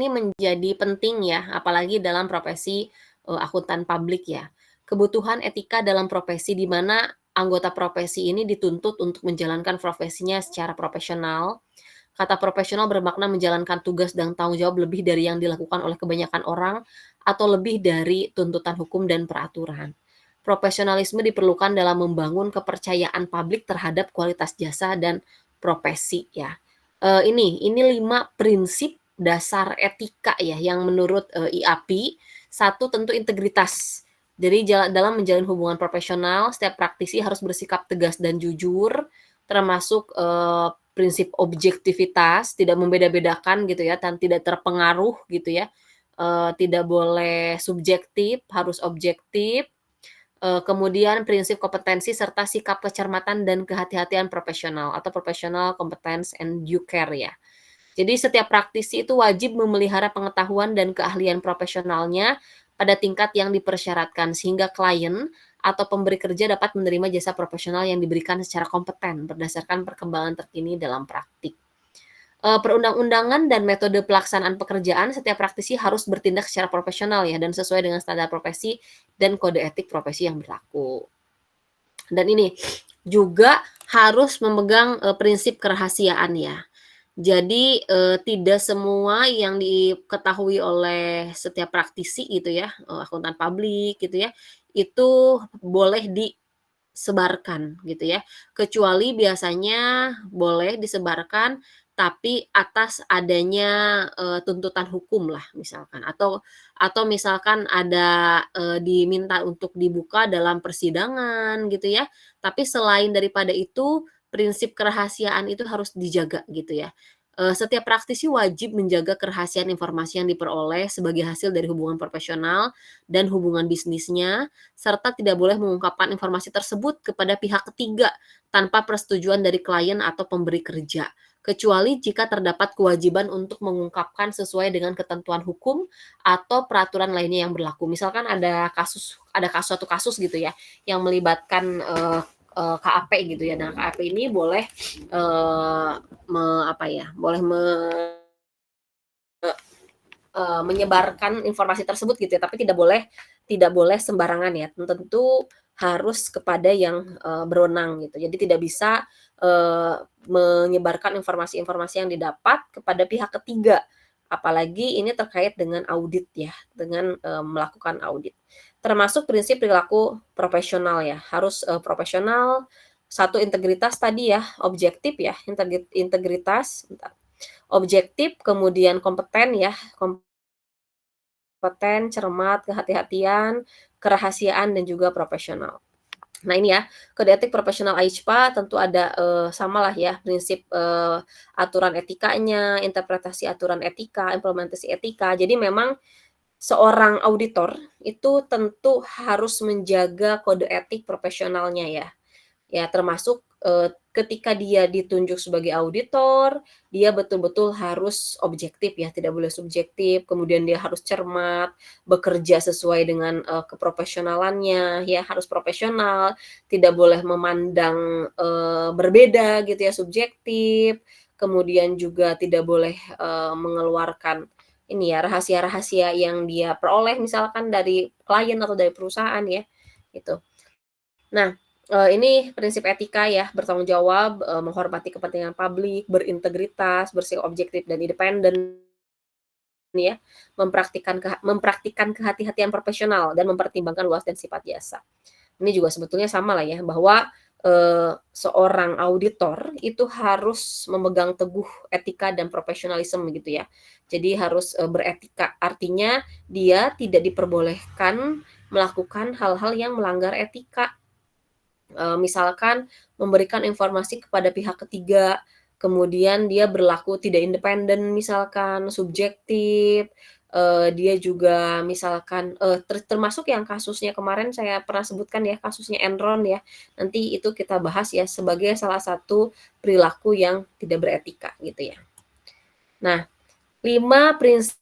ini menjadi penting ya, apalagi dalam profesi, akuntan publik ya. Kebutuhan etika dalam profesi di mana anggota profesi ini dituntut untuk menjalankan profesinya secara profesional. Kata profesional bermakna menjalankan tugas dan tanggung jawab lebih dari yang dilakukan oleh kebanyakan orang atau lebih dari tuntutan hukum dan peraturan. Profesionalisme diperlukan dalam membangun kepercayaan publik terhadap kualitas jasa dan profesi ya. Ini 5 prinsip dasar etika ya yang menurut, IAPI. Satu tentu integritas. Jadi dalam menjalin hubungan profesional, setiap praktisi harus bersikap tegas dan jujur, termasuk, prinsip objektivitas, tidak membeda-bedakan gitu ya, dan tidak terpengaruh gitu ya, tidak boleh subjektif, harus objektif, kemudian prinsip kompetensi serta sikap kecermatan dan kehati-hatian profesional atau professional competence and due care ya. Jadi setiap praktisi itu wajib memelihara pengetahuan dan keahlian profesionalnya pada tingkat yang dipersyaratkan sehingga klien atau pemberi kerja dapat menerima jasa profesional yang diberikan secara kompeten berdasarkan perkembangan terkini dalam praktik. Perundang-undangan dan metode pelaksanaan pekerjaan, setiap praktisi harus bertindak secara profesional ya dan sesuai dengan standar profesi dan kode etik profesi yang berlaku. Dan ini juga harus memegang, prinsip kerahasiaan ya. Jadi, tidak semua yang diketahui oleh setiap praktisi gitu ya, akuntan publik gitu ya, itu boleh disebarkan gitu ya. Kecuali biasanya boleh disebarkan, tapi atas adanya, tuntutan hukum lah misalkan, atau misalkan ada, diminta untuk dibuka dalam persidangan gitu ya. Tapi selain daripada itu, prinsip kerahasiaan itu harus dijaga gitu ya. Setiap praktisi wajib menjaga kerahasiaan informasi yang diperoleh sebagai hasil dari hubungan profesional dan hubungan bisnisnya, serta tidak boleh mengungkapkan informasi tersebut kepada pihak ketiga tanpa persetujuan dari klien atau pemberi kerja, kecuali jika terdapat kewajiban untuk mengungkapkan sesuai dengan ketentuan hukum atau peraturan lainnya yang berlaku. Misalkan ada suatu kasus gitu ya, yang melibatkan, KAP gitu ya. Nah, KAP ini boleh, boleh menyebarkan informasi tersebut gitu ya, tapi tidak boleh sembarangan ya. Tentu harus kepada yang, berwenang gitu. Jadi tidak bisa, menyebarkan informasi-informasi yang didapat kepada pihak ketiga. Apalagi ini terkait dengan audit ya, dengan, melakukan audit. Termasuk prinsip perilaku profesional ya, harus, profesional, satu integritas tadi ya, objektif ya, integritas, objektif, kemudian kompeten ya, kompeten, cermat, kehati-hatian, kerahasiaan, dan juga profesional. Nah ini ya, kode etik profesional AICPA tentu ada, samalah ya prinsip, aturan etikanya, interpretasi aturan etika, implementasi etika. Jadi memang seorang auditor itu tentu harus menjaga kode etik profesionalnya ya. Ya termasuk, ketika dia ditunjuk sebagai auditor, dia betul-betul harus objektif ya, tidak boleh subjektif, kemudian dia harus cermat, bekerja sesuai dengan, keprofesionalannya ya, harus profesional, tidak boleh memandang, berbeda gitu ya, subjektif, kemudian juga tidak boleh, mengeluarkan ini ya, rahasia-rahasia yang dia peroleh misalkan dari klien atau dari perusahaan ya, gitu. Nah, ini prinsip etika ya, bertanggung jawab, menghormati kepentingan publik, berintegritas, bersikap objektif dan independen ya, mempraktikkan kehati-hatian profesional dan mempertimbangkan luas dan sifat jasa. Ini juga sebetulnya sama lah ya, bahwa, seorang auditor itu harus memegang teguh etika dan profesionalisme gitu ya. Jadi harus, beretika, artinya dia tidak diperbolehkan melakukan hal-hal yang melanggar etika. Misalkan memberikan informasi kepada pihak ketiga, kemudian dia berlaku tidak independen misalkan, subjektif, dia juga misalkan, termasuk yang kasusnya kemarin saya pernah sebutkan ya, kasusnya Enron ya, nanti itu kita bahas ya sebagai salah satu perilaku yang tidak beretika gitu ya. Nah, 5 prinsip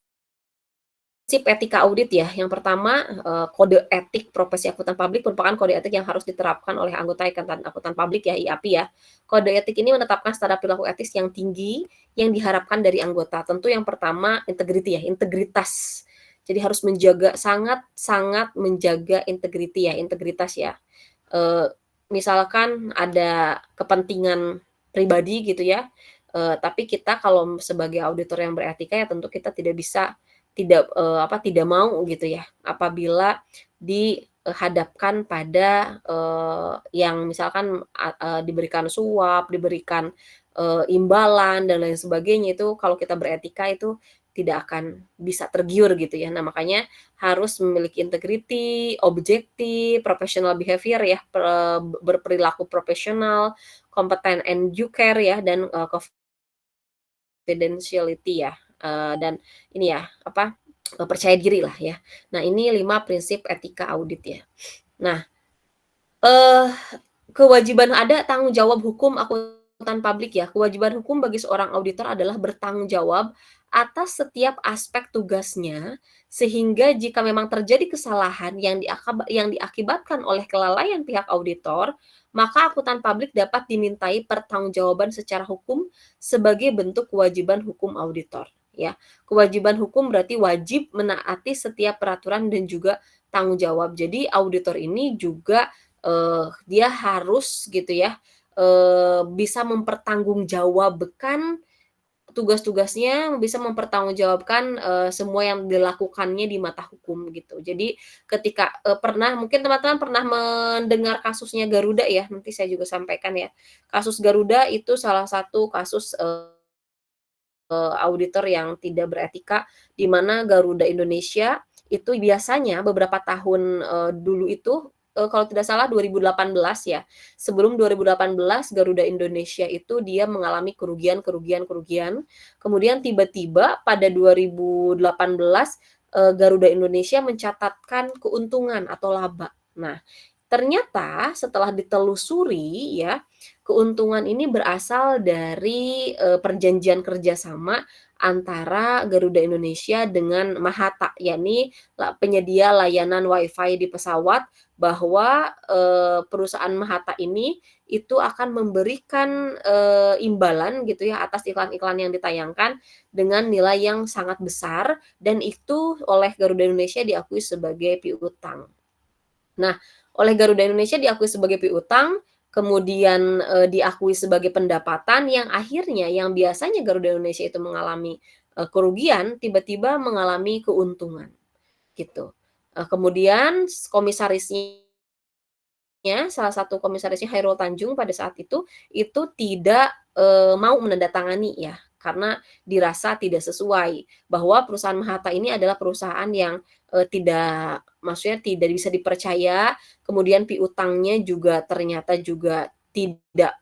Prinsip etika audit ya, yang pertama, kode etik profesi akuntan publik merupakan kode etik yang harus diterapkan oleh anggota Ikatan Akuntan Publik ya, IAPI ya. Kode etik ini menetapkan standar perilaku etis yang tinggi yang diharapkan dari anggota. Tentu yang pertama integriti ya, integritas. Jadi harus menjaga sangat sangat menjaga integritas ya. Eee, Misalkan ada kepentingan pribadi gitu ya, tapi kita kalau sebagai auditor yang beretika ya tentu kita tidak mau gitu ya, apabila dihadapkan pada, yang misalkan diberikan suap, diberikan, imbalan dan lain sebagainya itu kalau kita beretika itu tidak akan bisa tergiur gitu ya. Nah makanya harus memiliki integriti, objektif, professional behavior ya, berperilaku profesional, kompeten and due care ya, dan, confidentiality ya, dan ini ya, apa, percaya diri lah ya. Nah ini 5 prinsip etika audit ya. Nah, eee kewajiban ada tanggung jawab hukum akuntan publik ya. Kewajiban hukum bagi seorang auditor adalah bertanggung jawab atas setiap aspek tugasnya, sehingga jika memang terjadi kesalahan yang diakibatkan oleh kelalaian pihak auditor, maka akuntan publik dapat dimintai pertanggungjawaban secara hukum sebagai bentuk kewajiban hukum auditor, ya. Kewajiban hukum berarti wajib menaati setiap peraturan dan juga tanggung jawab. Jadi auditor ini juga dia harus gitu ya, bisa mempertanggungjawabkan tugas-tugasnya, bisa mempertanggungjawabkan, semua yang dilakukannya di mata hukum gitu. Jadi ketika, mungkin teman-teman pernah mendengar kasusnya Garuda ya, nanti saya juga sampaikan ya. Kasus Garuda itu salah satu kasus, auditor yang tidak beretika, di mana Garuda Indonesia itu biasanya beberapa tahun, dulu itu, kalau tidak salah 2018 ya, sebelum 2018 Garuda Indonesia itu dia mengalami kerugian, kemudian tiba-tiba pada 2018, Garuda Indonesia mencatatkan keuntungan atau laba. Nah, ternyata setelah ditelusuri ya, keuntungan ini berasal dari, perjanjian kerjasama antara Garuda Indonesia dengan Mahata, yakni penyedia layanan WiFi di pesawat bahwa, perusahaan Mahata ini itu akan memberikan, imbalan gitu ya atas iklan-iklan yang ditayangkan dengan nilai yang sangat besar dan itu oleh Garuda Indonesia diakui sebagai piutang. Nah, oleh Garuda Indonesia diakui sebagai piutang, kemudian, diakui sebagai pendapatan yang akhirnya yang biasanya Garuda Indonesia itu mengalami, kerugian, tiba-tiba mengalami keuntungan, gitu. Kemudian komisarisnya salah satu komisarisnya Chairul Tanjung pada saat itu tidak, mau menandatangani ya, karena dirasa tidak sesuai, bahwa perusahaan Mahata ini adalah perusahaan yang, maksudnya tidak bisa dipercaya, kemudian piutangnya juga ternyata juga tidak,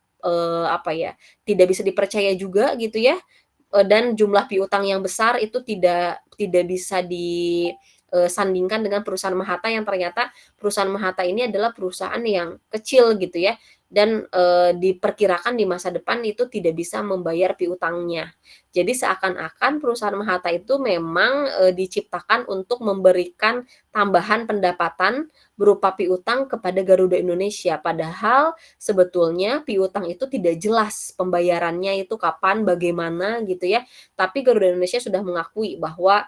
apa ya, tidak bisa dipercaya juga gitu ya, dan jumlah piutang yang besar itu tidak bisa sandingkan dengan perusahaan Mahata yang ternyata perusahaan Mahata ini adalah perusahaan yang kecil gitu ya, dan, diperkirakan di masa depan itu tidak bisa membayar piutangnya. Jadi seakan-akan perusahaan Mahata itu memang, diciptakan untuk memberikan tambahan pendapatan berupa piutang kepada Garuda Indonesia, padahal sebetulnya piutang itu tidak jelas pembayarannya itu kapan, bagaimana gitu ya. Tapi Garuda Indonesia sudah mengakui bahwa,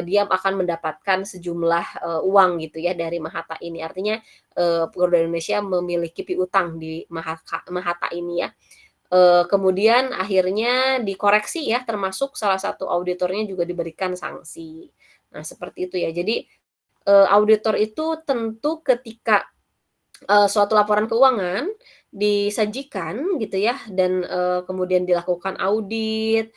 dia akan mendapatkan sejumlah, uang gitu ya dari Mahata ini. Artinya, Garuda Indonesia memiliki piutang di Mahata ini ya. Kemudian akhirnya dikoreksi ya, termasuk salah satu auditornya juga diberikan sanksi. Nah, seperti itu ya. Jadi, auditor itu tentu ketika, suatu laporan keuangan disajikan gitu ya dan, kemudian dilakukan audit,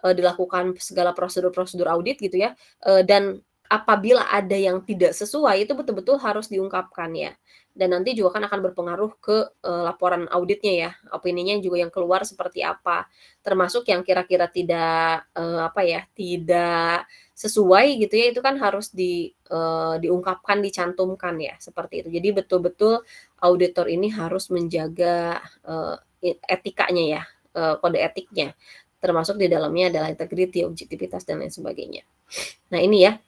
dilakukan segala prosedur-prosedur audit gitu ya, dan apabila ada yang tidak sesuai itu betul-betul harus diungkapkan ya. Dan nanti juga kan akan berpengaruh ke, laporan auditnya ya, opininya juga yang keluar seperti apa. Termasuk yang kira-kira tidak, apa ya, tidak sesuai gitu ya, itu kan harus diungkapkan, dicantumkan ya, seperti itu. Jadi betul-betul auditor ini harus menjaga, etikanya ya, kode etiknya. termasuk di dalamnya adalah integriti, objektivitas, dan lain sebagainya. Nah ini ya,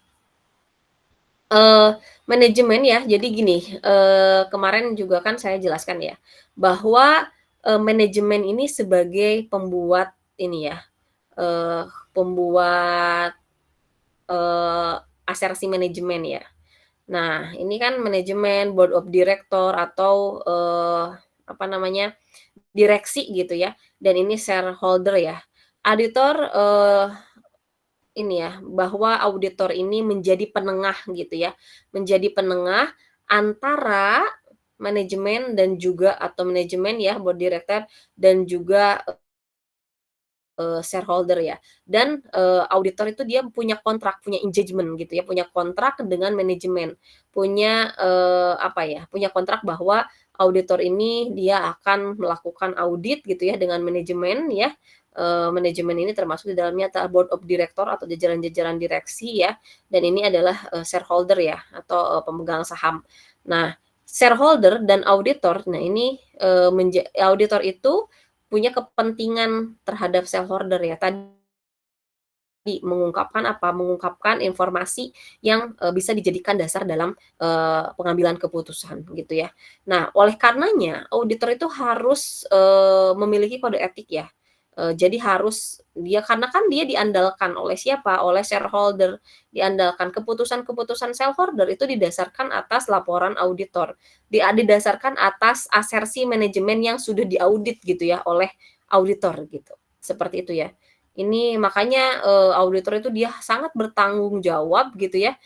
eee, manajemen ya, jadi gini, kemarin juga kan saya jelaskan ya, bahwa, manajemen ini sebagai pembuat ini ya, pembuat, eee, asersi manajemen ya. Nah, ini kan manajemen, board of director atau, apa namanya, direksi gitu ya, dan ini shareholder ya. Auditor, ini ya, bahwa auditor ini menjadi penengah gitu ya, menjadi penengah antara manajemen dan juga atau manajemen ya, board director dan juga, shareholder ya. Dan, auditor itu dia punya kontrak, punya engagement gitu ya, punya kontrak dengan manajemen. Punya, apa ya, punya kontrak bahwa auditor ini dia akan melakukan audit gitu ya dengan manajemen ya. Manajemen ini termasuk di dalamnya board of director atau jajaran-jajaran direksi ya, dan ini adalah, shareholder ya atau, pemegang saham. Nah, shareholder dan auditor, nah ini, auditor itu punya kepentingan terhadap shareholder ya, tadi mengungkapkan apa, mengungkapkan informasi yang, bisa dijadikan dasar dalam, pengambilan keputusan gitu ya. Nah, oleh karenanya auditor itu harus, memiliki kode etik ya, jadi harus dia karena kan dia diandalkan oleh siapa, oleh shareholder, diandalkan keputusan-keputusan shareholder itu didasarkan atas laporan auditor, didasarkan atas asersi manajemen yang sudah diaudit gitu ya oleh auditor gitu, seperti itu ya. Ini makanya, auditor itu dia sangat bertanggung jawab gitu ya,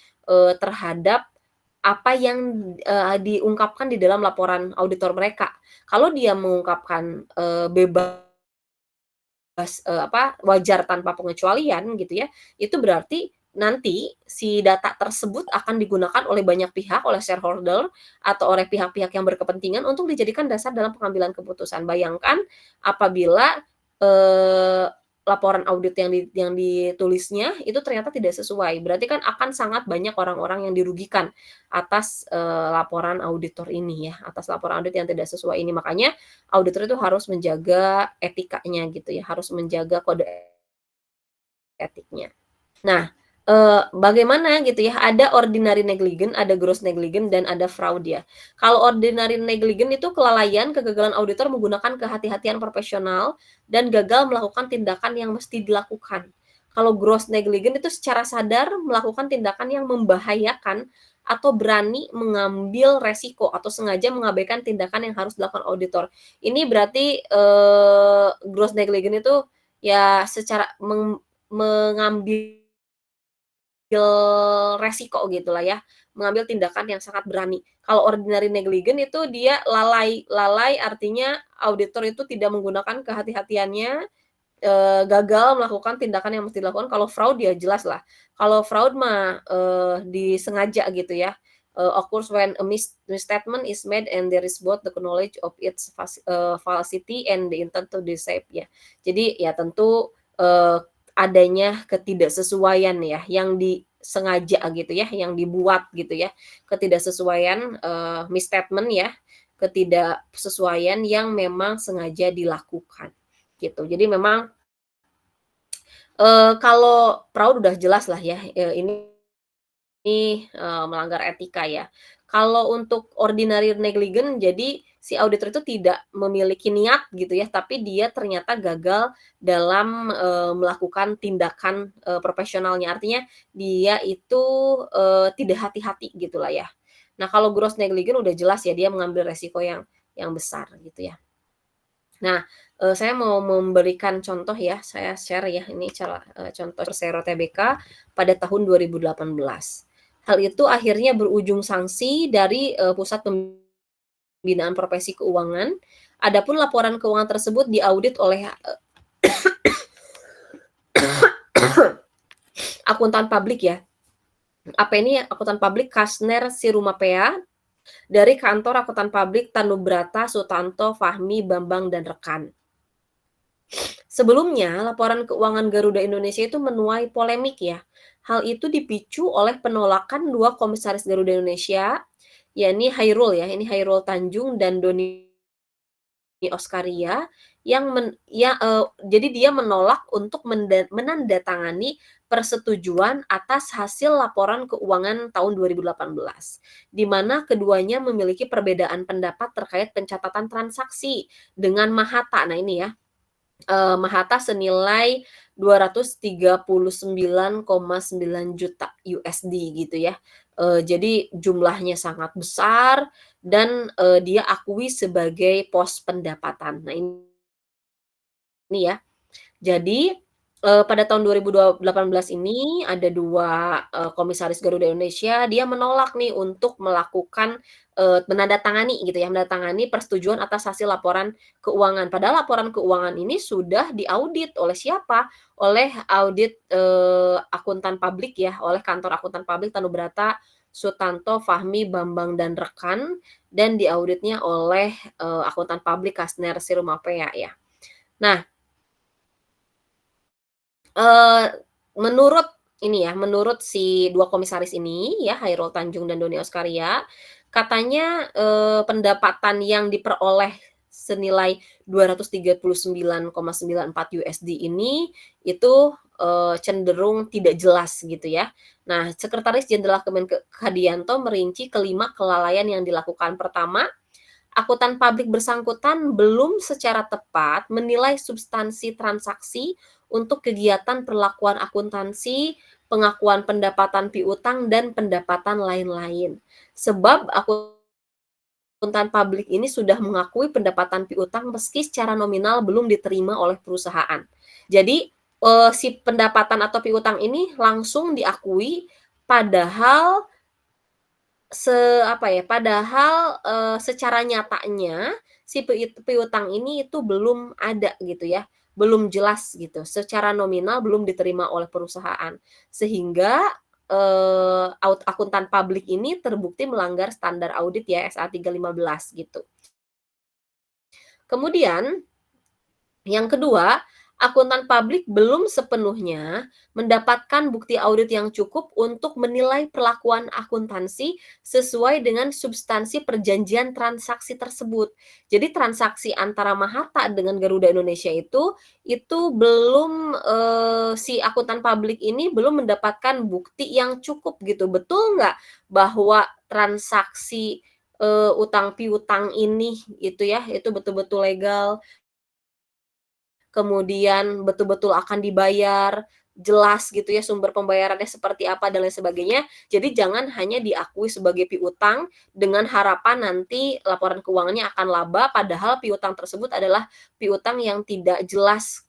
terhadap apa yang, diungkapkan di dalam laporan auditor mereka. Kalau dia mengungkapkan, bebas, apa, wajar tanpa pengecualian gitu ya, itu berarti nanti si data tersebut akan digunakan oleh banyak pihak, oleh shareholder atau oleh pihak-pihak yang berkepentingan untuk dijadikan dasar dalam pengambilan keputusan. Bayangkan apabila, eee, laporan audit yang ditulisnya itu ternyata tidak sesuai, berarti kan akan sangat banyak orang-orang yang dirugikan atas, laporan auditor ini ya, atas laporan audit yang tidak sesuai ini. Makanya auditor itu harus menjaga etikanya gitu ya, harus menjaga kode etiknya. Nah, bagaimana gitu ya, ada ordinary negligence, ada gross negligence, dan ada fraud ya. Kalau ordinary negligence itu kelalaian, kegagalan auditor menggunakan kehati-hatian profesional dan gagal melakukan tindakan yang mesti dilakukan. Kalau gross negligence itu secara sadar melakukan tindakan yang membahayakan atau berani mengambil resiko atau sengaja mengabaikan tindakan yang harus dilakukan auditor. Ini berarti, gross negligence itu ya secara mengambil resiko gitulah ya, mengambil tindakan yang sangat berani. Kalau ordinary negligence itu dia lalai. Lalai artinya auditor itu tidak menggunakan kehati-hatiannya, gagal melakukan tindakan yang mesti dilakukan. Kalau fraud ya jelaslah. Kalau fraud mah, disengaja gitu ya, occurs when a misstatement is made and there is both the knowledge of its falsity and the intent to deceive ya. Jadi ya tentu, adanya ketidaksesuaian ya, yang disengaja gitu ya, yang dibuat gitu ya. Ketidaksesuaian, misstatement ya, ketidaksesuaian yang memang sengaja dilakukan, gitu. Jadi memang, kalau fraud udah jelas lah ya, ini, melanggar etika ya. Kalau untuk ordinary negligence, jadi si auditor itu tidak memiliki niat gitu ya, tapi dia ternyata gagal dalam, melakukan tindakan, profesionalnya. Artinya dia itu, tidak hati-hati gitulah ya. Nah, kalau gross negligence udah jelas ya, dia mengambil resiko yang besar gitu ya. Nah, saya mau memberikan contoh ya, saya share ya, ini contoh Persero Tbk pada tahun 2018. Hal itu akhirnya berujung sanksi dari, Pusat Pembinaan Profesi Keuangan. Adapun laporan keuangan tersebut diaudit oleh, akuntan publik ya. Apa ini akuntan publik Kasner Sirumapea dari kantor akuntan publik Tanubrata Sutanto Fahmi Bambang dan rekan. Sebelumnya, laporan keuangan Garuda Indonesia itu menuai polemik ya. Hal itu dipicu oleh penolakan dua komisaris Garuda Indonesia, yakni Hairul ya, ini Hairul Tanjung dan Doni Oskaria, jadi dia menolak untuk menandatangani persetujuan atas hasil laporan keuangan tahun 2018, di mana keduanya memiliki perbedaan pendapat terkait pencatatan transaksi dengan Mahata. Nah ini ya, Mahata senilai 239,9 juta USD gitu ya. Jadi jumlahnya sangat besar dan, dia akui sebagai pos pendapatan. Nah ini ya. Jadi, pada tahun 2018 ini ada 2 komisaris Garuda Indonesia, dia menolak nih untuk melakukan, menandatangani gitu ya, menandatangani persetujuan atas hasil laporan keuangan. Padahal laporan keuangan ini sudah diaudit oleh siapa? Oleh audit, akuntan publik ya, oleh kantor akuntan publik Tanubrata, Sutanto, Fahmi, Bambang, dan rekan, dan diauditnya oleh, akuntan publik Kasner Sirumapea ya. Nah, Eee, menurut ini ya, menurut si 2 komisaris ini ya, Chairul Tanjung dan Doni Oskaria, katanya, pendapatan yang diperoleh senilai 239,94 USD ini, itu, cenderung tidak jelas gitu ya. Nah, Sekretaris Jenderal Hadianto merinci kelima kelalaian yang dilakukan. Pertama, akuntan publik bersangkutan belum secara tepat menilai substansi transaksi untuk kegiatan perlakuan akuntansi, pengakuan pendapatan piutang, dan pendapatan lain-lain. Sebab akuntan publik ini sudah mengakui pendapatan piutang meski secara nominal belum diterima oleh perusahaan. Jadi, si pendapatan atau piutang ini langsung diakui, padahal padahal, secara nyatanya si piutang ini itu belum ada gitu ya, belum jelas gitu, secara nominal belum diterima oleh perusahaan. Sehingga, akuntan publik ini terbukti melanggar standar audit ya SA 315 gitu. Kemudian yang kedua, akuntan publik belum sepenuhnya mendapatkan bukti audit yang cukup untuk menilai perlakuan akuntansi sesuai dengan substansi perjanjian transaksi tersebut. Jadi transaksi antara Mahata dengan Garuda Indonesia itu belum, si akuntan publik ini belum mendapatkan bukti yang cukup gitu. Betul nggak bahwa transaksi, utang piutang ini itu ya, itu betul-betul legal, kemudian betul-betul akan dibayar, jelas gitu ya sumber pembayarannya seperti apa dan lain sebagainya. Jadi jangan hanya diakui sebagai piutang dengan harapan nanti laporan keuangannya akan laba, padahal piutang tersebut adalah piutang yang tidak jelas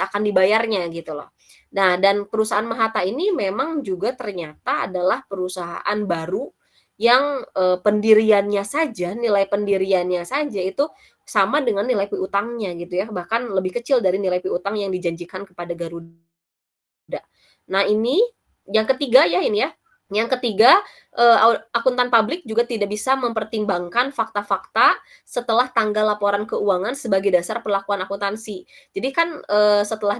akan dibayarnya gitu loh. Nah, dan perusahaan Mahata ini memang juga ternyata adalah perusahaan baru yang, pendiriannya saja, nilai pendiriannya saja itu sama dengan nilai piutangnya gitu ya, bahkan lebih kecil dari nilai piutang yang dijanjikan kepada Garuda. Nah ini, yang ketiga ya ini ya, yang ketiga, akuntan publik juga tidak bisa mempertimbangkan fakta-fakta setelah tanggal laporan keuangan sebagai dasar perlakuan akuntansi. Jadi kan, setelah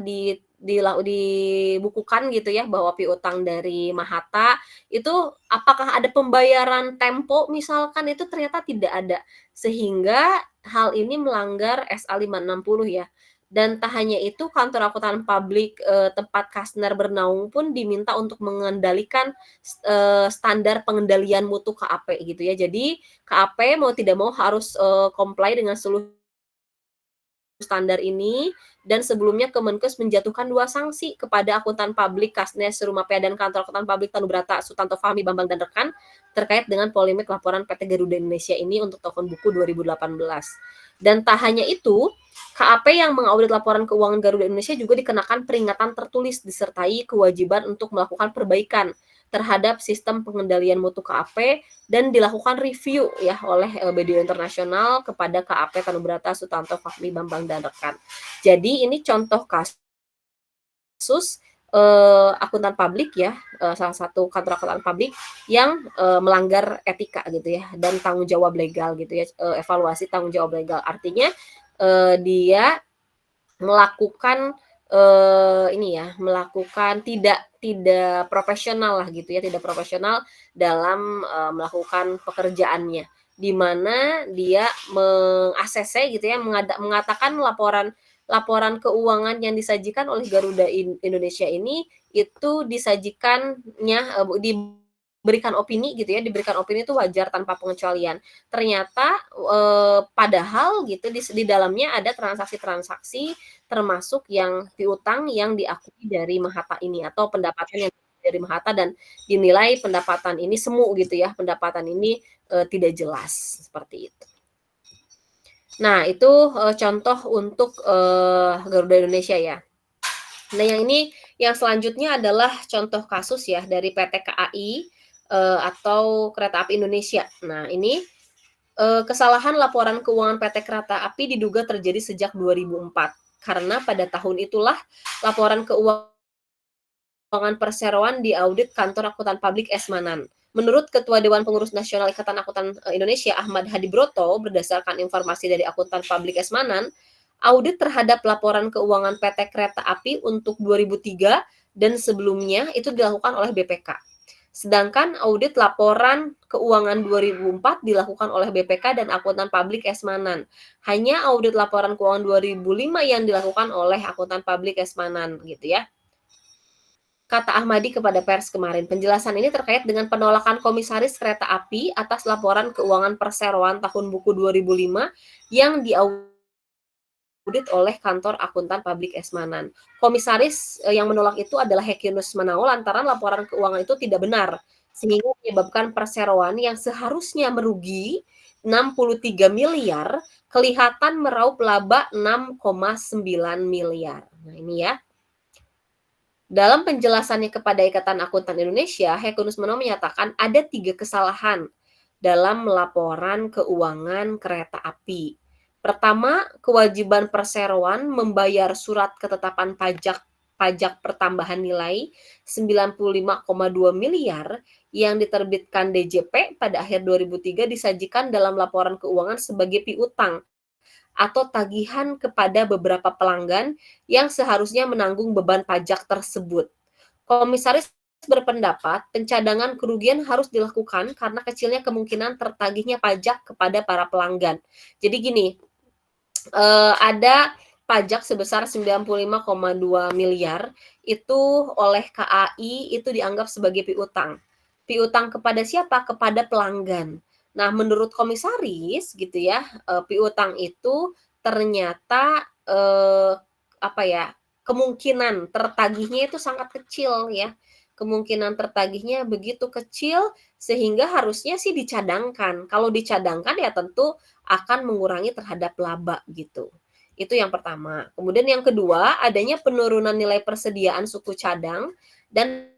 dibukukan gitu ya bahwa piutang dari Mahata, itu apakah ada pembayaran tempo misalkan, itu ternyata tidak ada. Sehingga hal ini melanggar SA 560 ya. Dan tak hanya itu, kantor akuntan publik, tempat Kasner bernaung pun diminta untuk mengendalikan standar pengendalian mutu KAP gitu ya. Jadi KAP mau tidak mau harus, comply dengan seluruh standar ini, dan sebelumnya Kemenkes menjatuhkan 2 sanksi kepada akuntan publik Kasnes Rumapea dan kantor akuntan publik Tanubrata Sutanto Fahmi Bambang dan rekan terkait dengan polemik laporan PT Garuda Indonesia ini untuk tahun buku 2018. Dan tak hanya itu, KAP yang mengaudit laporan keuangan Garuda Indonesia juga dikenakan peringatan tertulis disertai kewajiban untuk melakukan perbaikan terhadap sistem pengendalian mutu KAP dan dilakukan review ya oleh BDO Internasional kepada KAP Tanubrata Sutanto Fahmi Bambang dan rekan. Jadi ini contoh kasus akuntan publik ya, salah satu kantor akuntan publik yang melanggar etika gitu ya dan tanggung jawab legal gitu ya, evaluasi tanggung jawab legal. Artinya dia melakukan, ini ya, melakukan tidak tidak profesional lah gitu ya, tidak profesional dalam, melakukan pekerjaannya. di mana dia meng-ACC gitu ya, mengatakan laporan laporan keuangan yang disajikan oleh Garuda Indonesia ini, itu disajikannya, diberikan opini gitu ya, diberikan opini itu wajar tanpa pengecualian. Ternyata, padahal gitu di dalamnya ada transaksi-transaksi termasuk yang piutang yang diakui dari Mahathir ini atau pendapatan yang dari Mahathir dan dinilai pendapatan ini semu gitu ya, pendapatan ini, tidak jelas, seperti itu. Nah itu, contoh untuk, Garuda Indonesia ya. Nah yang selanjutnya adalah contoh kasus ya dari PT KAI, atau Kereta Api Indonesia. Nah ini, kesalahan laporan keuangan PT Kereta Api diduga terjadi sejak 2004, karena pada tahun itulah laporan keuangan perseroan diaudit Kantor Akuntan Publik Esmanan. Menurut Ketua Dewan Pengurus Nasional Ikatan Akuntan Indonesia Ahmad Hadi Broto, berdasarkan informasi dari Akuntan Publik Esmanan, audit terhadap laporan keuangan PT Kereta Api untuk 2003 dan sebelumnya itu dilakukan oleh BPK. Sedangkan audit laporan keuangan 2004 dilakukan oleh BPK dan Akuntan Publik Esmanan. Hanya audit laporan keuangan 2005 yang dilakukan oleh Akuntan Publik Esmanan gitu ya. Kata Ahmadi kepada pers kemarin, penjelasan ini terkait dengan penolakan Komisaris Kereta Api atas laporan keuangan perseroan tahun buku 2005 yang diaudit oleh Kantor Akuntan Publik Esmanan. Komisaris yang menolak itu adalah Hekinus Manao lantaran laporan keuangan itu tidak benar, sehingga menyebabkan perseroan yang seharusnya merugi 63 miliar kelihatan meraup laba 6,9 miliar. Nah ini ya. Dalam penjelasannya kepada Ikatan Akuntan Indonesia, Hekunus Mano menyatakan ada 3 kesalahan dalam laporan keuangan kereta api. Pertama, kewajiban perseroan membayar surat ketetapan pajak pertambahan nilai 95,2 miliar yang diterbitkan DJP pada akhir 2003 disajikan dalam laporan keuangan sebagai piutang atau tagihan kepada beberapa pelanggan yang seharusnya menanggung beban pajak tersebut. Komisaris berpendapat pencadangan kerugian harus dilakukan karena kecilnya kemungkinan tertagihnya pajak kepada para pelanggan. Jadi gini, ada pajak sebesar 95,2 miliar itu oleh KAI itu dianggap sebagai piutang. Piutang kepada siapa? Kepada pelanggan. Nah, menurut komisaris gitu ya, piutang itu ternyata, apa ya, kemungkinan tertagihnya itu sangat kecil ya. Kemungkinan tertagihnya begitu kecil sehingga harusnya sih dicadangkan. Kalau dicadangkan ya tentu akan mengurangi terhadap laba gitu. Itu yang pertama. Kemudian yang kedua, adanya penurunan nilai persediaan suku cadang dan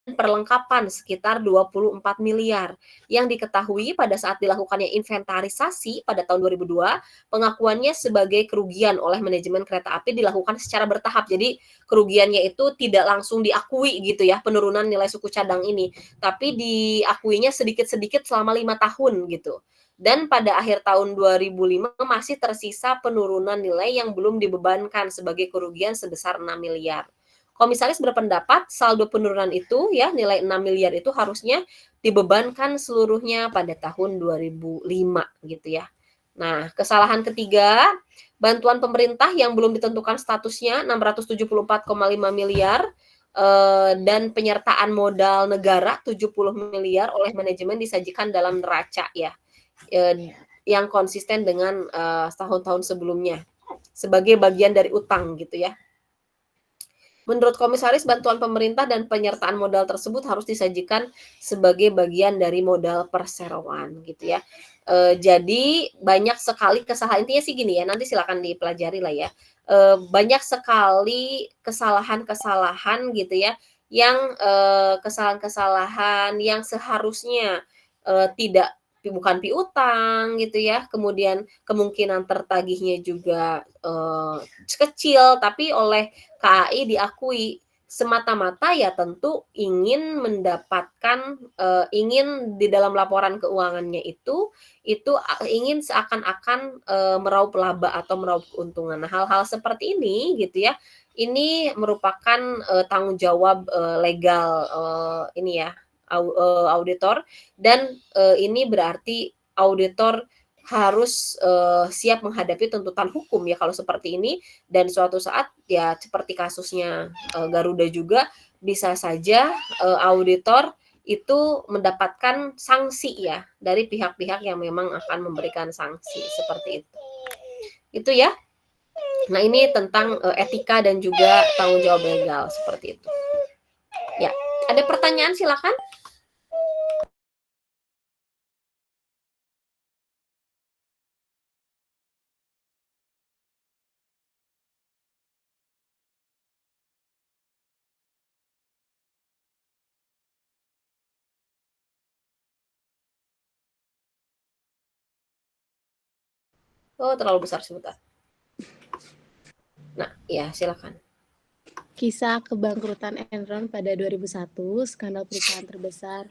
perlengkapan sekitar 24 miliar. Yang diketahui pada saat dilakukannya inventarisasi pada tahun 2002, pengakuannya sebagai kerugian oleh manajemen kereta api dilakukan secara bertahap. Jadi kerugiannya itu tidak langsung diakui gitu ya, penurunan nilai suku cadang ini, tapi diakuinya sedikit-sedikit selama 5 tahun gitu. Dan pada akhir tahun 2005 masih tersisa penurunan nilai yang belum dibebankan sebagai kerugian sebesar 6 miliar. Komisaris berpendapat saldo penurunan itu ya nilai 6 miliar itu harusnya dibebankan seluruhnya pada tahun 2005 gitu ya. Nah, kesalahan ketiga, bantuan pemerintah yang belum ditentukan statusnya 674,5 miliar dan penyertaan modal negara 70 miliar oleh manajemen disajikan dalam neraca ya. Yang konsisten dengan tahun-tahun sebelumnya sebagai bagian dari utang gitu ya. Menurut komisaris, bantuan pemerintah dan penyertaan modal tersebut harus disajikan sebagai bagian dari modal perseroan gitu ya. Jadi banyak sekali kesalahan, intinya sih gini ya, nanti silakan dipelajari lah ya. Banyak sekali kesalahan-kesalahan gitu ya, yang kesalahan-kesalahan yang seharusnya tidak bukan piutang gitu ya, kemudian kemungkinan tertagihnya juga kecil, tapi oleh KAI diakui semata-mata ya tentu ingin mendapatkan, ingin di dalam laporan keuangannya itu ingin seakan-akan, meraup laba atau meraup keuntungan. Nah, hal-hal seperti ini gitu ya, ini merupakan, tanggung jawab, legal, ini ya, auditor dan, ini berarti auditor harus, siap menghadapi tuntutan hukum ya kalau seperti ini, dan suatu saat ya seperti kasusnya, Garuda juga bisa saja, auditor itu mendapatkan sanksi ya dari pihak-pihak yang memang akan memberikan sanksi, seperti itu. Itu ya. Nah, ini tentang, etika dan juga tanggung jawab legal, seperti itu. Ya, ada pertanyaan silakan? Oh, terlalu besar sebentar. Nah, ya silakan. Kisah kebangkrutan Enron pada 2001, skandal perusahaan terbesar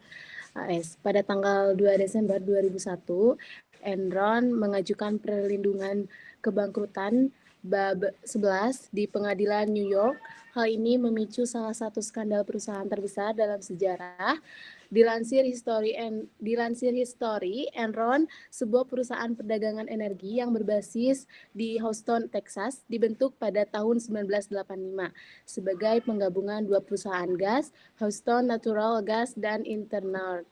AS. Pada tanggal 2 Desember 2001, Enron mengajukan perlindungan kebangkrutan bab 11 di pengadilan New York. Hal ini memicu salah satu skandal perusahaan terbesar dalam sejarah. Dilansir History, Enron, sebuah perusahaan perdagangan energi yang berbasis di Houston, Texas, dibentuk pada tahun 1985 sebagai penggabungan dua perusahaan gas, Houston Natural Gas dan Internal.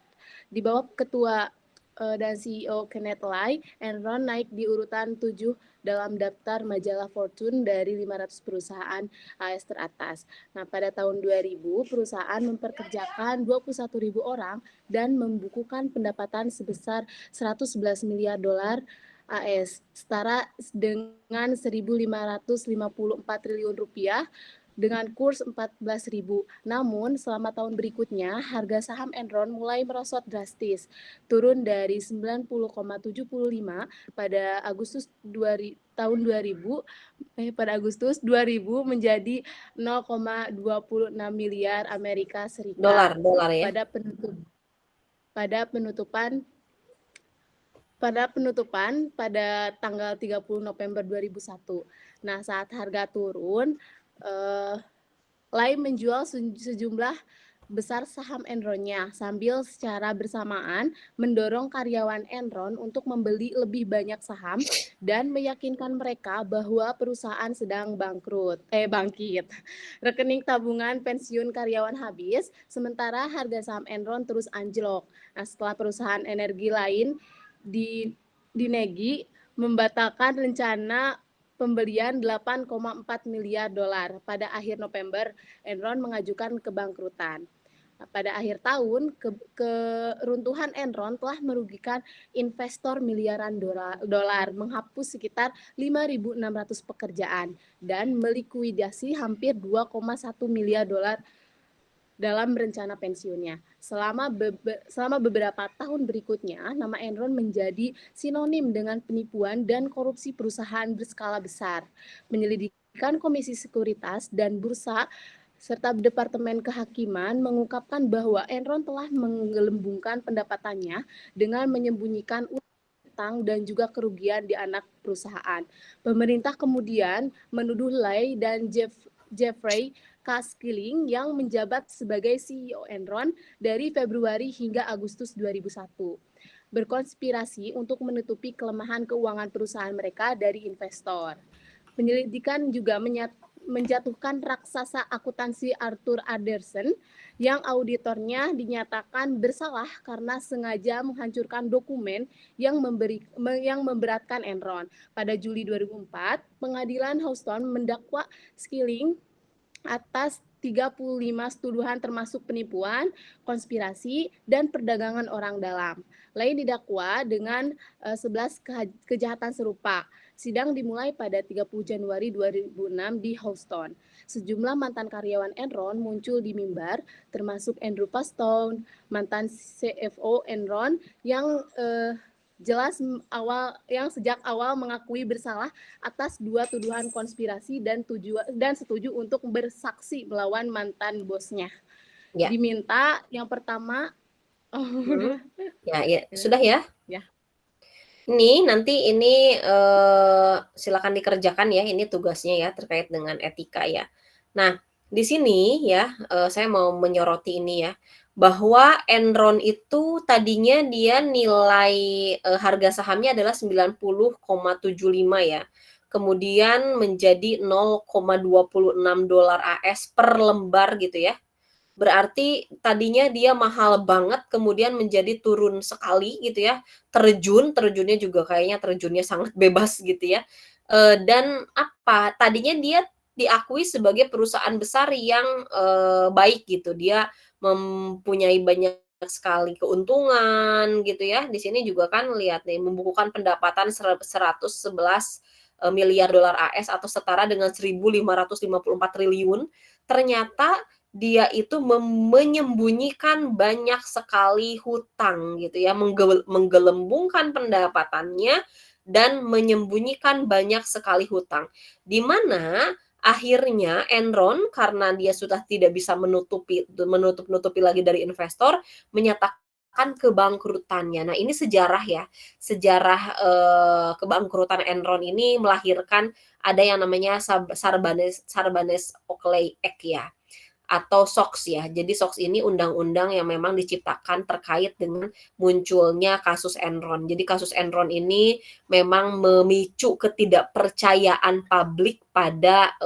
Di bawah ketua dan CEO Kenneth Lai, Enron naik di urutan 7 dalam daftar majalah Fortune dari 500 perusahaan AS teratas. Nah, pada tahun 2000, perusahaan memperkerjakan 21.000 orang dan membukukan pendapatan sebesar 111 miliar dolar AS, setara dengan 1.554 triliun rupiah dengan kurs 14.000. Namun, selama tahun berikutnya, harga saham Enron mulai merosot drastis, turun dari 90,75 pada Agustus tahun 2000 pada Agustus 2000 menjadi 0,26 miliar Amerika Serikat Dolar ya. pada penutupan pada tanggal 30 November 2001. Nah, saat harga turun, Lai menjual sejumlah besar saham Enronnya sambil secara bersamaan mendorong karyawan Enron untuk membeli lebih banyak saham dan meyakinkan mereka bahwa perusahaan sedang bangkit. Rekening tabungan pensiun karyawan habis, sementara harga saham Enron terus anjlok. Nah, setelah perusahaan energi lain dinegi membatalkan rencana pembelian 8,4 miliar dolar. Pada akhir November, Enron mengajukan kebangkrutan. Pada akhir tahun, keruntuhan Enron telah merugikan investor miliaran dolar, menghapus sekitar 5.600 pekerjaan, dan melikuidasi hampir 2,1 miliar dolar dalam rencana pensiunnya. Selama beberapa tahun berikutnya, nama Enron menjadi sinonim dengan penipuan dan korupsi perusahaan berskala besar. Penyelidikan Komisi Sekuritas dan Bursa serta Departemen Kehakiman mengungkapkan bahwa Enron telah menggelembungkan pendapatannya dengan menyembunyikan utang dan juga kerugian di anak perusahaan. Pemerintah kemudian menuduh Lai dan Jeffrey Skilling yang menjabat sebagai CEO Enron dari Februari hingga Agustus 2001 berkonspirasi untuk menutupi kelemahan keuangan perusahaan mereka dari investor. Penyelidikan juga menjatuhkan raksasa akuntansi Arthur Andersen yang auditornya dinyatakan bersalah karena sengaja menghancurkan dokumen yang memberatkan Enron. Pada Juli 2004, pengadilan Houston mendakwa Skilling atas 35 tuduhan termasuk penipuan, konspirasi, dan perdagangan orang dalam. Lain didakwa dengan 11 kejahatan serupa. Sidang dimulai pada 30 Januari 2006 di Houston. Sejumlah mantan karyawan Enron muncul di mimbar, termasuk Andrew Pastone, mantan CFO Enron yang sejak awal mengakui bersalah atas dua tuduhan konspirasi dan setuju untuk bersaksi melawan mantan bosnya. Ya. Diminta yang pertama Ya, sudah ya? Ya. Nanti ini silakan dikerjakan ya, ini tugasnya ya terkait dengan etika ya. Nah, di sini ya, saya mau menyoroti ini ya, bahwa Enron itu tadinya dia nilai, harga sahamnya adalah 90,75 ya, kemudian menjadi $0,26 AS per lembar gitu ya. Berarti tadinya dia mahal banget, kemudian menjadi turun sekali gitu ya, terjunnya juga kayaknya terjunnya sangat bebas gitu ya, dan apa, tadinya dia diakui sebagai perusahaan besar yang, baik gitu, dia mempunyai banyak sekali keuntungan gitu ya. Di sini juga kan lihat nih, membukukan pendapatan 111, miliar dolar AS atau setara dengan 1.554 triliun. Ternyata dia itu menyembunyikan banyak sekali hutang gitu ya, menggelembungkan pendapatannya dan menyembunyikan banyak sekali hutang. Di mana akhirnya Enron karena dia sudah tidak bisa menutupi lagi dari investor, menyatakan kebangkrutannya. Nah, ini sejarah ya, sejarah, kebangkrutan Enron ini melahirkan ada yang namanya Sarbanes-Oxley Act ya, atau SOX ya. Jadi SOX ini undang-undang yang memang diciptakan terkait dengan munculnya kasus Enron. Jadi kasus Enron ini memang memicu ketidakpercayaan publik pada,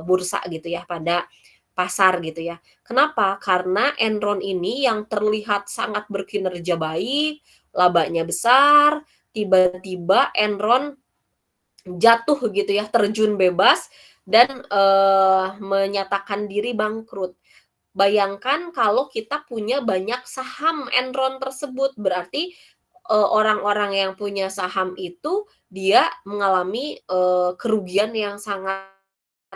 bursa gitu ya, pada pasar gitu ya. Kenapa? Karena Enron ini yang terlihat sangat berkinerja baik, labanya besar, tiba-tiba Enron jatuh gitu ya, terjun bebas dan, menyatakan diri bangkrut. Bayangkan kalau kita punya banyak saham Enron tersebut, berarti, orang-orang yang punya saham itu dia mengalami, kerugian yang sangat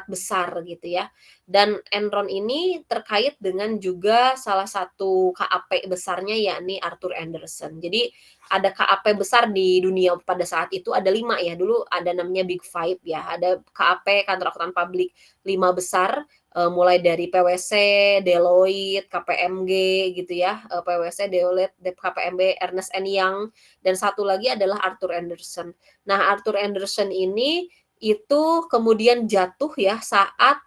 besar gitu ya. Dan Enron ini terkait dengan juga salah satu KAP besarnya yakni Arthur Andersen. Jadi ada KAP besar di dunia pada saat itu ada 5 ya, dulu ada namanya Big Five ya, ada KAP kantor akuntan publik 5 besar, mulai dari PwC, Deloitte, KPMG gitu ya, PwC, Deloitte, KPMG, Ernst and Young, dan satu lagi adalah Arthur Andersen. Nah, Arthur Andersen ini itu kemudian jatuh ya saat,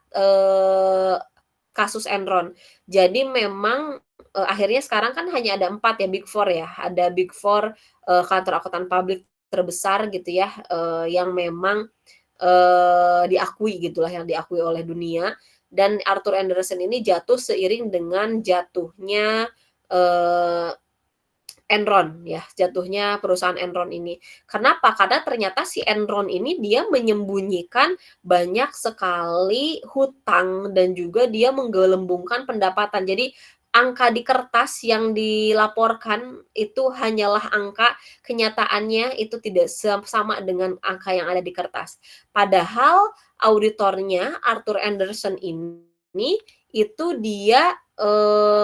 kasus Enron. Jadi memang, akhirnya sekarang kan hanya ada 4 ya, Big Four ya. Ada Big Four, kantor akuntan publik terbesar gitu ya, yang memang, diakui gitulah, yang diakui oleh dunia. Dan Arthur Andersen ini jatuh seiring dengan jatuhnya, eee Enron ya, jatuhnya perusahaan Enron ini. Kenapa? Karena ternyata si Enron ini dia menyembunyikan banyak sekali hutang dan juga dia menggelembungkan pendapatan. Jadi angka di kertas yang dilaporkan itu hanyalah angka, kenyataannya itu tidak sama dengan angka yang ada di kertas. Padahal auditornya Arthur Andersen ini, itu dia,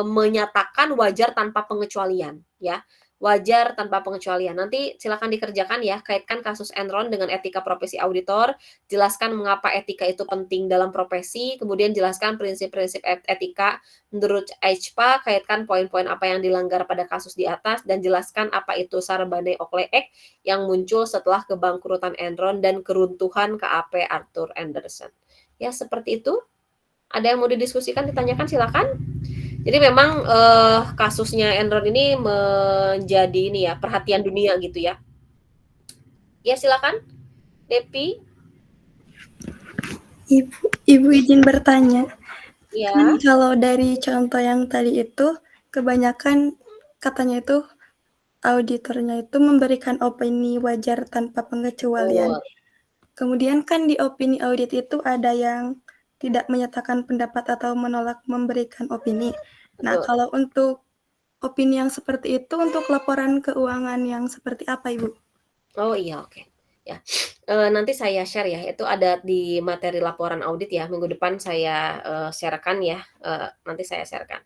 menyatakan wajar tanpa pengecualian ya. Wajar tanpa pengecualian. Nanti silakan dikerjakan ya, kaitkan kasus Enron dengan etika profesi auditor, jelaskan mengapa etika itu penting dalam profesi, kemudian jelaskan prinsip-prinsip etika menurut AICPA, kaitkan poin-poin apa yang dilanggar pada kasus di atas, dan jelaskan apa itu Sarbanes-Oxley Act yang muncul setelah kebangkrutan Enron dan keruntuhan KAP Arthur Andersen. Ya, seperti itu. Ada yang mau didiskusikan, ditanyakan silakan. Jadi memang, kasusnya Enron ini menjadi ini ya, perhatian dunia gitu ya. Ya silakan, Depi. Ibu izin bertanya. Ya. Kan kalau dari contoh yang tadi itu, kebanyakan katanya itu auditornya itu memberikan opini wajar tanpa pengecualian. Betul. Kemudian kan di opini audit itu ada yang tidak menyatakan pendapat atau menolak memberikan opini. Nah, Betul. kalau untuk opini yang seperti itu untuk laporan keuangan yang seperti apa, Ibu? Oh iya, oke. Ya, nanti saya share ya, itu ada di materi laporan audit ya, minggu depan saya, share-kan ya, nanti saya share-kan.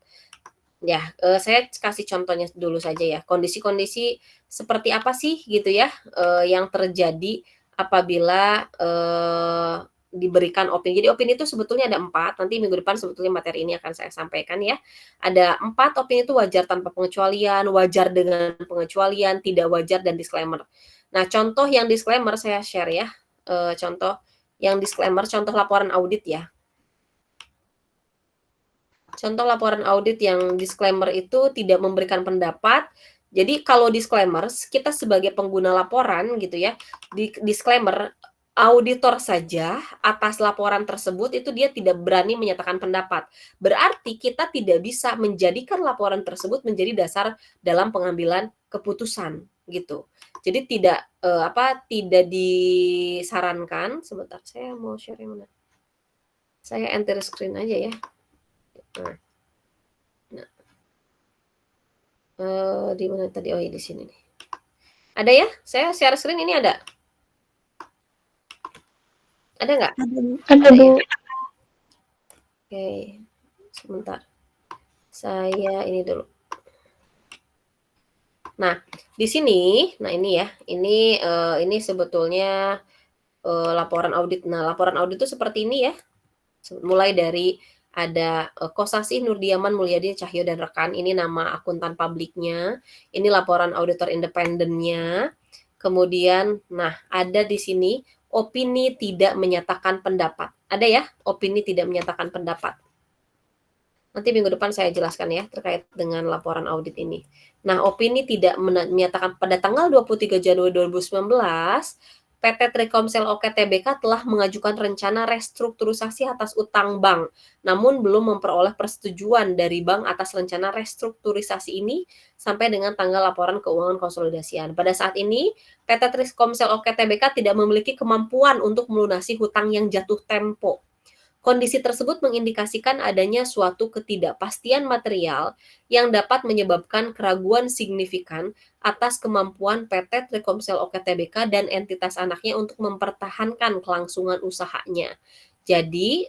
Ya, saya kasih contohnya dulu saja ya, kondisi-kondisi seperti apa sih gitu ya, yang terjadi apabila, diberikan opini. Jadi opini itu sebetulnya ada 4, nanti minggu depan sebetulnya materi ini akan saya sampaikan ya. Ada 4 opini itu wajar tanpa pengecualian, wajar dengan pengecualian, tidak wajar, dan disclaimer. Nah, contoh yang disclaimer saya share ya, contoh yang disclaimer, contoh laporan audit ya. Contoh laporan audit yang disclaimer itu tidak memberikan pendapat. Jadi kalau disclaimer, kita sebagai pengguna laporan gitu ya, disclaimer, auditor saja atas laporan tersebut itu dia tidak berani menyatakan pendapat. Berarti kita tidak bisa menjadikan laporan tersebut menjadi dasar dalam pengambilan keputusan gitu. Jadi tidak disarankan. Sebentar, saya mau share yang mana? Saya enter screen aja ya. Di mana tadi? Oh, ya di sini nih. Ada ya? Saya share screen ini ada? Ada nggak? Ada, Bu. Oke, sebentar. Saya ini dulu. Nah, di sini, nah ini ya, ini sebetulnya laporan audit. Nah, laporan audit itu seperti ini ya. Mulai dari ada Kosasih Nurdiaman Mulyadi Cahyo dan rekan, ini nama akuntan publiknya, ini laporan auditor independennya. Kemudian, nah ada di sini opini tidak menyatakan pendapat. Ada ya, opini tidak menyatakan pendapat. Nanti minggu depan saya jelaskan ya terkait dengan laporan audit ini. Nah, opini tidak menyatakan pada tanggal 23 Januari 2019, PT Trikomsel Oke Tbk telah mengajukan rencana restrukturisasi atas utang bank, namun belum memperoleh persetujuan dari bank atas rencana restrukturisasi ini sampai dengan tanggal laporan keuangan konsolidasian. Pada saat ini, PT Trikomsel Oke Tbk tidak memiliki kemampuan untuk melunasi hutang yang jatuh tempo. Kondisi tersebut mengindikasikan adanya suatu ketidakpastian material yang dapat menyebabkan keraguan signifikan atas kemampuan PT Trikomsel Oke Tbk dan entitas anaknya untuk mempertahankan kelangsungan usahanya. Jadi,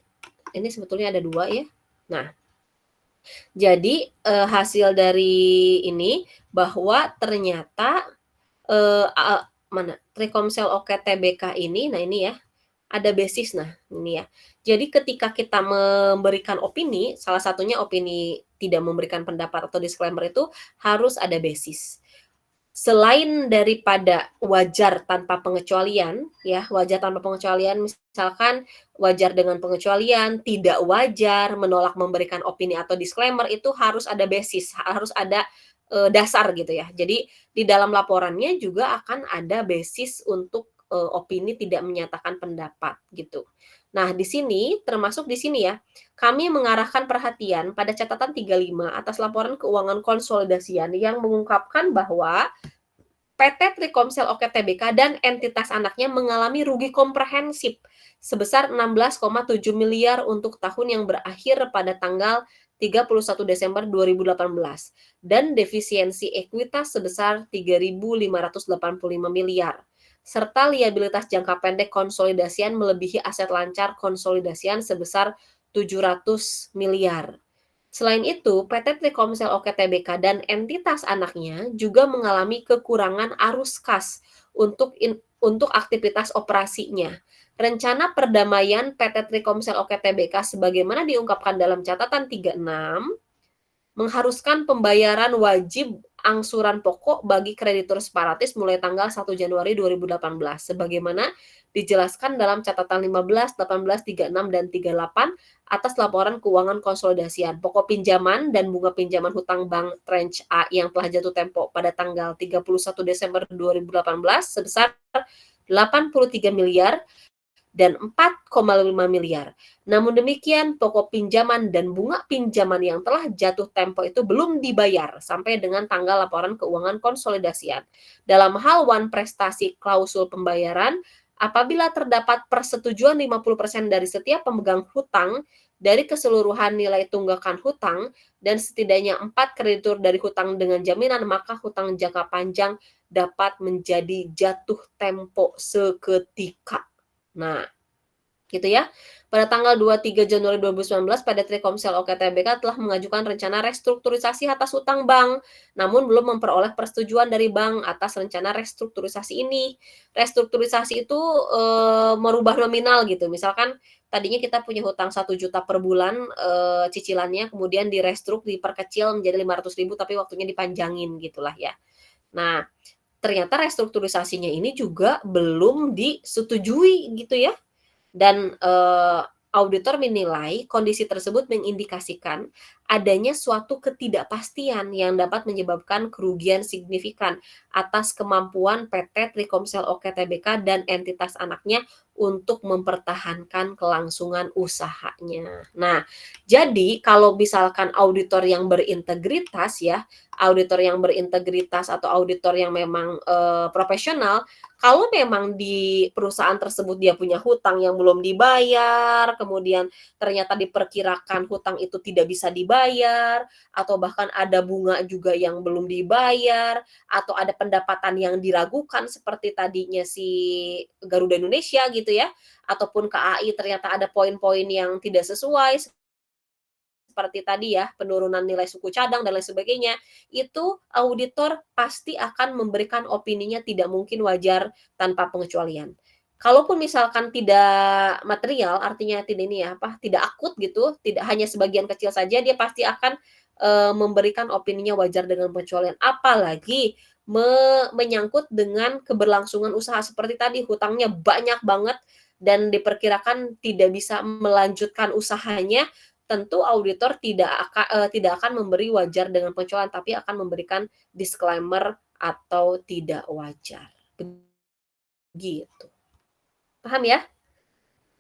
ini sebetulnya ada dua ya. Nah, jadi hasil dari ini bahwa ternyata Trikomsel Oke Tbk ini, nah ini ya, ada basis. Nah, ini ya. Jadi ketika kita memberikan opini, salah satunya opini tidak memberikan pendapat atau disclaimer itu harus ada basis. Selain daripada wajar tanpa pengecualian, ya, wajar tanpa pengecualian, misalkan wajar dengan pengecualian, tidak wajar, menolak memberikan opini atau disclaimer, itu harus ada basis, harus ada dasar gitu ya. Jadi di dalam laporannya juga akan ada basis untuk opini tidak menyatakan pendapat gitu. Nah, di sini termasuk di sini ya, kami mengarahkan perhatian pada catatan 35 atas laporan keuangan konsolidasian yang mengungkapkan bahwa PT Trikomsel Oke Tbk dan entitas anaknya mengalami rugi komprehensif sebesar 16,7 miliar untuk tahun yang berakhir pada tanggal 31 Desember 2018 dan defisiensi ekuitas sebesar 3.585 miliar serta liabilitas jangka pendek konsolidasian melebihi aset lancar konsolidasian sebesar 700 miliar. Selain itu, PT Trikomsel Oke Tbk dan entitas anaknya juga mengalami kekurangan arus kas untuk aktivitas operasinya. Rencana perdamaian PT Trikomsel Oke Tbk sebagaimana diungkapkan dalam catatan 36 mengharuskan pembayaran wajib angsuran pokok bagi kreditur separatis mulai tanggal 1 Januari 2018 sebagaimana dijelaskan dalam catatan 15, 18, 36 dan 38 atas laporan keuangan konsolidasian. Pokok pinjaman dan bunga pinjaman hutang bank tranche A yang telah jatuh tempo pada tanggal 31 Desember 2018 sebesar 83 miliar dan 4,5 miliar. Namun demikian, pokok pinjaman dan bunga pinjaman yang telah jatuh tempo itu belum dibayar sampai dengan tanggal laporan keuangan konsolidasian. Dalam hal wan prestasi klausul pembayaran, apabila terdapat persetujuan 50% dari setiap pemegang hutang dari keseluruhan nilai tunggakan hutang dan setidaknya 4 kreditur dari hutang dengan jaminan, maka hutang jangka panjang dapat menjadi jatuh tempo seketika. Nah, gitu ya. Pada tanggal 23 Januari 2019, PT Trikomsel Oke Tbk telah mengajukan rencana restrukturisasi atas utang bank, namun belum memperoleh persetujuan dari bank atas rencana restrukturisasi ini. Restrukturisasi itu merubah nominal gitu. Misalkan tadinya kita punya hutang 1 juta per bulan cicilannya, kemudian diperkecil menjadi 500.000 tapi waktunya dipanjangin gitulah ya. Nah, ternyata restrukturisasinya ini juga belum disetujui gitu ya. Dan auditor menilai kondisi tersebut mengindikasikan adanya suatu ketidakpastian yang dapat menyebabkan kerugian signifikan atas kemampuan PT Telkomsel Oke Tbk dan entitas anaknya untuk mempertahankan kelangsungan usahanya. Nah, jadi kalau misalkan auditor yang berintegritas ya, auditor yang berintegritas atau auditor yang memang profesional, kalau memang di perusahaan tersebut dia punya hutang yang belum dibayar, kemudian ternyata diperkirakan hutang itu tidak bisa dibayar, atau bahkan ada bunga juga yang belum dibayar, atau ada pendapatan yang diragukan seperti tadinya si Garuda Indonesia gitu ya, ataupun KAI ternyata ada poin-poin yang tidak sesuai, seperti tadi ya, penurunan nilai suku cadang dan lain sebagainya, itu auditor pasti akan memberikan opininya tidak mungkin wajar tanpa pengecualian. Kalaupun misalkan tidak material, artinya tidak ini ya, tidak akut gitu, tidak hanya sebagian kecil saja, dia pasti akan memberikan opininya wajar dengan pengecualian. Apalagi menyangkut dengan keberlangsungan usaha seperti tadi, hutangnya banyak banget dan diperkirakan tidak bisa melanjutkan usahanya, tentu auditor tidak akan memberi wajar dengan pengecualian, tapi akan memberikan disclaimer atau tidak wajar. Begitu. Paham ya?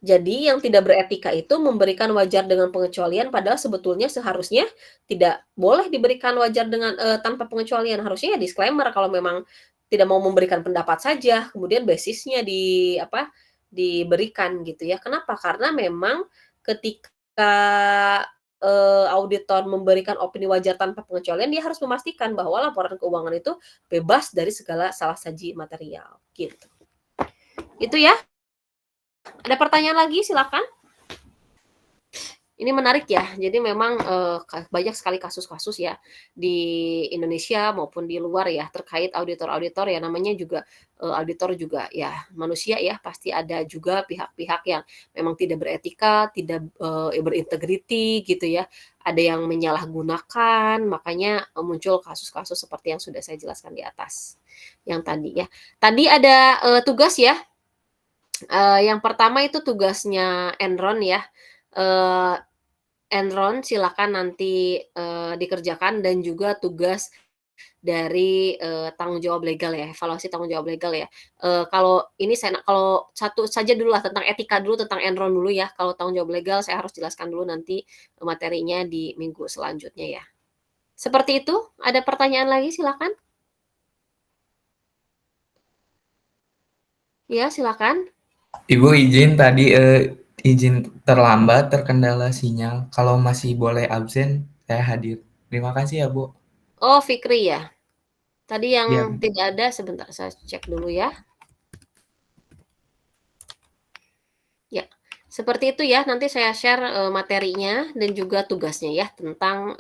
Jadi yang tidak beretika itu memberikan wajar dengan pengecualian, padahal sebetulnya seharusnya tidak boleh diberikan wajar dengan tanpa pengecualian. Harusnya ya disclaimer kalau memang tidak mau memberikan pendapat saja, kemudian basisnya diberikan gitu ya. Kenapa? Karena memang ketika auditor memberikan opini wajar tanpa pengecualian, dia harus memastikan bahwa laporan keuangan itu bebas dari segala salah saji material, gitu. Itu ya. Ada pertanyaan lagi? Silakan. Ini menarik ya. Jadi memang banyak sekali kasus-kasus ya di Indonesia maupun di luar ya terkait auditor-auditor ya, namanya juga auditor juga ya manusia ya, pasti ada juga pihak-pihak yang memang tidak beretika, tidak berintegriti gitu ya. Ada yang menyalahgunakan, makanya muncul kasus-kasus seperti yang sudah saya jelaskan di atas. Yang tadi ya. Tadi ada tugas ya. Yang pertama itu tugasnya Enron ya. Enron silakan nanti dikerjakan, dan juga tugas dari tanggung jawab legal ya, evaluasi tanggung jawab legal ya. Kalau satu saja dulu lah tentang etika dulu, tentang Enron dulu ya. Kalau tanggung jawab legal saya harus jelaskan dulu nanti materinya di minggu selanjutnya ya. Seperti itu. Ada pertanyaan lagi? Silakan. Ya, silakan. Ibu izin tadi izin terlambat, terkendala sinyal. Kalau masih boleh absen, saya hadir. Terima kasih ya, Bu. Oh, Fikri ya. Tadi yang Ya. tidak ada, sebentar saya cek dulu ya. Ya, seperti itu ya. Nanti saya share materinya dan juga tugasnya ya tentang